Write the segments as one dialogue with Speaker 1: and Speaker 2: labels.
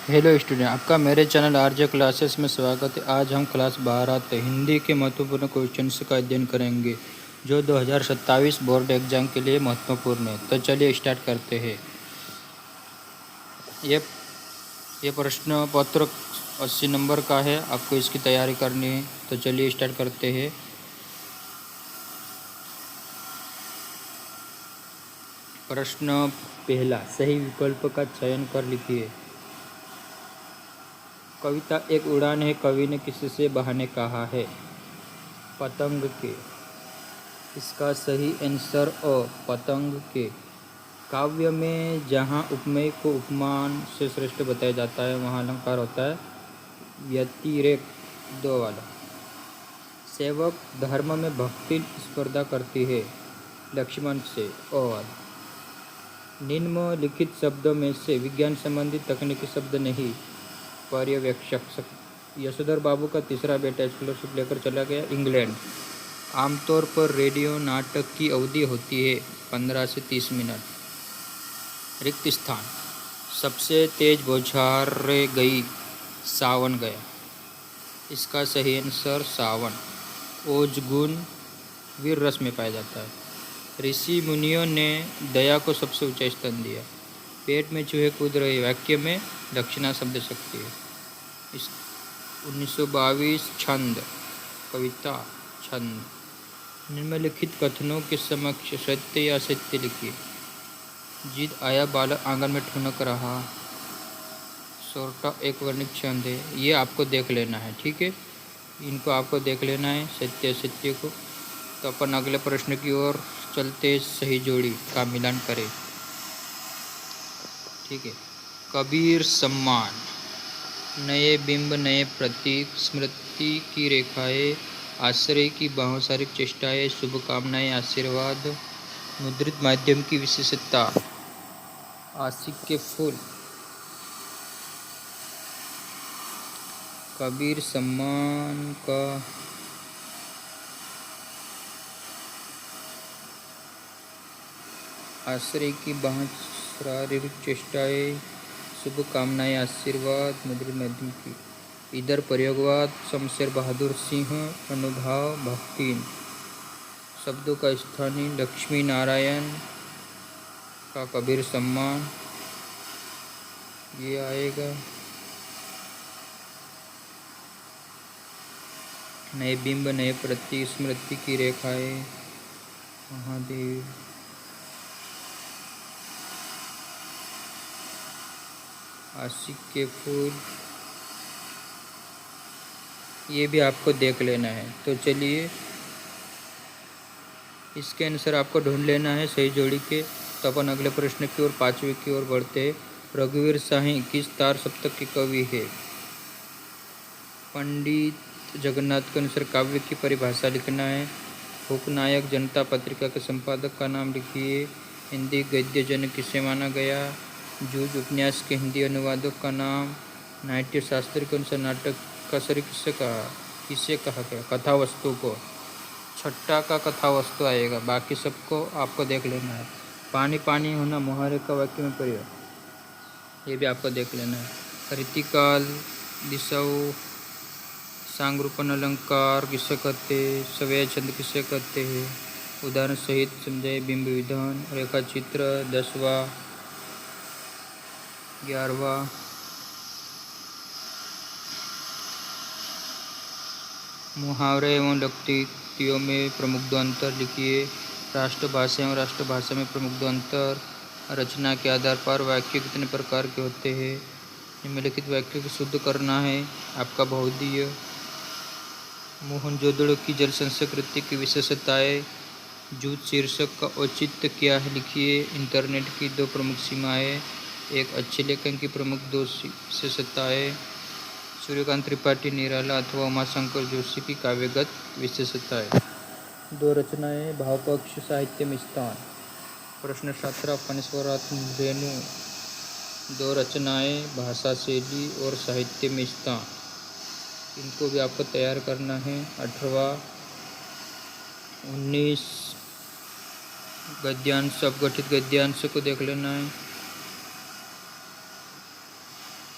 Speaker 1: Hello student, आपका मेरे channel RJ classes में स्वागत है। आज हम क्लास 12 हिंदी के महत्वपूर्ण क्वेश्चंस का अध्ययन करेंगे जो 2027 बोर्ड एग्जाम के लिए महत्वपूर्ण है। तो चलिए स्टार्ट करते हैं। ये प्रश्न पत्र 80 नंबर का है, आपको इसकी तैयारी करनी है। तो चलिए स्टार्ट करते हैं। प्रश्न पहला, सही विकल्प का चयन कर लिखिए। कविता एक उड़ान है, कवि ने किससे बहाने कहा है? पतंग के। इसका सही आंसर अ, पतंग के। काव्य में जहाँ उपमेय को उपमान से श्रेष्ठ बताया जाता है वहाँ अलंकार होता है व्यतिरेक, दो वाला। सेवक धर्म में भक्ति स्पर्धा करती है लक्ष्मण से, ओ वाला। निम्नलिखित शब्दों में से विज्ञान संबंधी तकनीकी शब्द नहीं। पर्यवेक्षक, यशोधर बाबू का तीसरा बेटा स्कॉलरशिप लेकर चला गया इंग्लैंड। आमतौर पर रेडियो नाटक की अवधि होती है 15 से 30 मिनट। रिक्त स्थान, सबसे तेज बौछारे गई, सावन गया। इसका सही आंसर सावन। ओज गुण वीर रस में पाया जाता है। ऋषि मुनियों ने दया को सबसे ऊंचा स्थान दिया। पेट में चूहे कूद रहे वाक्य में दक्षिणा शब्द शक्ति है। इस 1922 छंद, कविता छंद। निम्नलिखित कथनों के समक्ष सत्य या असत्य लिखिए। जिद आया बालक आंगन में ठुनक रहा, सोरठा एक वर्णिक छंद है। ये आपको देख लेना है, ठीक है। इनको आपको देख लेना है सत्य असत्य को। तो अपन अगले प्रश्न की ओर चलते, सही जोड़ी का मिलान करें, ठीक है। कबीर सम्मान, नए बिंब नए प्रतीक, स्मृति की रेखाएं, आश्रय की बहुसारिक चेष्टाएं, शुभकामनाएं, आशीर्वाद, मुद्रित माध्यम की विशेषता, आशिक के फूल। कबीर सम्मान का आश्रय की बहुसारिक चेष्टाएं, शुभकामनाएं, आशीर्वाद, मुद्रित माध्यम की। इधर प्रयोगवाद, शमशेर बहादुर सिंह, अनुभाव, भक्ति। शब्दों का स्थानीय, लक्ष्मी नारायण का कबीर सम्मान, ये आएगा। नए बिंब नए प्रतीक, स्मृति की रेखाएं, महादेव। आशिक के फूल, ये भी आपको देख लेना है। तो चलिए इसके आंसर आपको ढूंढ लेना है सही जोड़ी के। तो अपन अगले प्रश्न की ओर, पांचवें की ओर बढ़ते हैं। रघुवीर शाही किस तार सप्तक के कवि है? पंडित जगन्नाथ के अनुसार काव्य की परिभाषा लिखना है। भूपनायक जनता पत्रिका के संपादक का नाम लिखिए। हिंदी गद्य जनक किसे माना गया? जूझ उपन्यास के हिंदी अनुवादक का नाम। नाट्य शास्त्र के अनुसार नाटक का शरीर किसे कहा गया? कथा वस्तु को। छठा का कथा वस्तु आएगा, बाकी सबको आपको देख लेना है। पानी पानी होना मुहावरे का वाक्य में प्रयोग, ये भी आपको देख लेना है। रीतिकाल, दिशाओ, सांगरूपन अलंकार किसे कहते हैं? सवय छंद किसे कहते हैं? उदाहरण सहित समझाए। बिंब विधान, रेखा चित्र, 10वां 11वां। मुहावरे एवं लक्तियों में प्रमुख दो अंतर लिखिए। राष्ट्रभाषा एवं राष्ट्रभाषा में प्रमुख दो अंतर। रचना के आधार पर वाक्य कितने प्रकार के होते हैं? निम्नलिखित वाक्य को शुद्ध करना है। आपका बहुधीय। मोहनजोदड़ो की जल संस्कृति की विशेषताएं। जूझ शीर्षक का औचित्य क्या है लिखिए। इंटरनेट की दो प्रमुख सीमाएं। एक अच्छे लेखन की प्रमुख दो विशेषताएं। सूर्यकांत त्रिपाठी निराला अथवा उमाशंकर जोशी की काव्यगत विशेषताएं। दो रचनाएं, भावपक्ष साहित्य में स्थान। प्रश्न 17 फणेश्वरात रेणु। दो रचनाएं, भाषा शैली और साहित्य में स्थान। इनको भी आपको तैयार करना है। 18वां 19 गद्यांश, अपघटित गद्यांश को देख लेना है।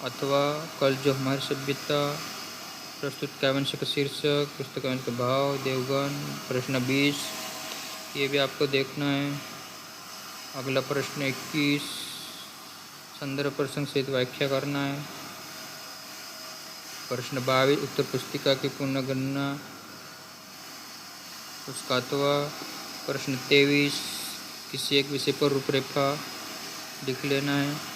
Speaker 1: अथवा कल जो हमारी सभ्यता, प्रस्तुत काव्यांश का शीर्षक, पुस्तक काव्यांश का भाव, देवगन, प्रश्न 20 ये भी आपको देखना है। अगला प्रश्न 21 संदर्भ प्रसंग सहित व्याख्या करना है। प्रश्न 22 उत्तर पुस्तिका की पुनर्गणना उसका अथवा। प्रश्न 23 किसी एक विषय पर रूपरेखा लिख लेना है।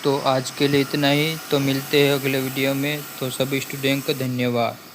Speaker 1: तो आज के लिए इतना ही। तो मिलते हैं अगले वीडियो में। तो सभी स्टूडेंट को धन्यवाद।